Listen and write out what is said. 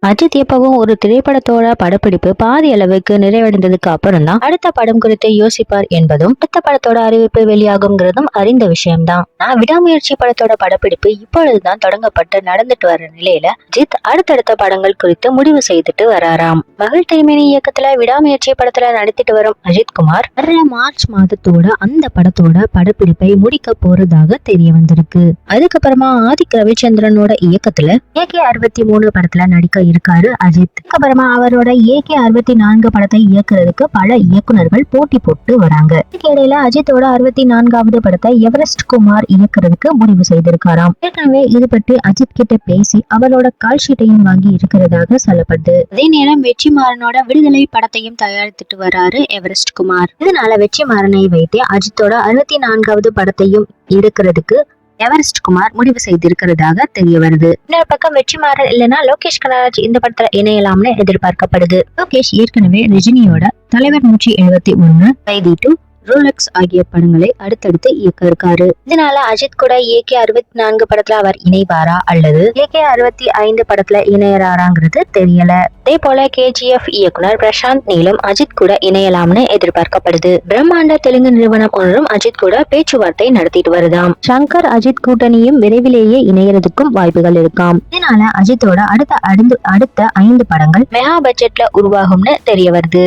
அஜித் எப்பவும் ஒரு திரைப்படத்தோட படப்பிடிப்பு பாதி அளவுக்கு நிறைவடைந்ததுக்கு அப்புறம் தான் அடுத்த படம் குறித்து யோசிப்பார் என்பதும் அடுத்த படத்தோட அறிவிப்பு வெளியாகுங்கிறதும் அறிந்த விஷயம்தான். விடாமுயற்சி படத்தோட படப்பிடிப்பு இப்பொழுதுதான் தொடங்கப்பட்டு நடந்துட்டு வர நிலையில அஜித் அடுத்தடுத்த படங்கள் குறித்து முடிவு செய்துட்டு வராராம். மகள் டைமினி இயக்கத்துல விடாமுயற்சி படத்துல நடித்துட்டு வரும் அஜித் குமார் வர்ற மார்ச் மாதத்தோட அந்த படத்தோட படப்பிடிப்பை முடிக்க போறதாக தெரிய வந்திருக்கு. அதுக்கப்புறமா ஆதிக் ரவிச்சந்திரனோட இயக்கத்துல AK-63 படத்துல நடிக்க இருக்காரு அஜித். அப்புறமா அவரோட AK-64 படத்தை இயக்குறதுக்கு பல இயக்குனர்கள் போட்டி போட்டு வராங்க. இதுக்கு இடையில அஜித்தோட 64வது படத்தை எவரெஸ்ட் குமார் இயக்குறதுக்கு முடிவு செய்திருக்காராம். ஏற்கனவே இது பற்றி அஜித் கிட்ட பேசி அவரோட கால் ஷீட்டையும் வாங்கி இருக்கிறதாக சொல்லப்படுது. அதே நேரம் வெற்றிமாறனோட விடுதலை படத்தையும் தயாரித்துட்டு வராரு எவரெஸ்ட் குமார். இதனால வெற்றிமாறனை வைத்து அஜித்தோட 64வது படத்தையும் எடுக்கிறதுக்கு எவரெஸ்ட் குமார் முடிவு செய்திருக்கிறதாக தெரிய வருது. இன்னொரு பக்கம் வெற்றிமாறன் இல்லைன்னா லோகேஷ் கனகராஜ் இந்த படத்துல இணையலாம்னு எதிர்பார்க்கப்படுது. லோகேஷ் ஏற்கனவே ரஜினியோட தலைவர் 171, கைதி 2, ரோலக்ஸ் ஆகிய படங்களை அடுத்தடுத்து இயக்க இருக்காரு. இதனால அஜித் கூட AK-64 படத்துல அவர் இணைவாரா அல்லது AK-65 படத்துல இணையறாராங்கிறது தெரியல. அதே போல KGF இயக்குனர் பிரசாந்த் நீலும் அஜித் கூட இணையலாம்னு எதிர்பார்க்கப்படுது. பிரம்மாண்ட தெலுங்கு நிறுவனம் ஒன்றும் அஜித் கூட பேச்சுவார்த்தை நடத்திட்டு வருதாம். சங்கர் அஜித் கூட்டணியும் விரைவிலேயே இணையறதுக்கும் வாய்ப்புகள் இருக்காம். இதனால அஜித்தோட அடுத்த 5 படங்கள் மெகா பட்ஜெட்ல உருவாகும்னு தெரிய வருது.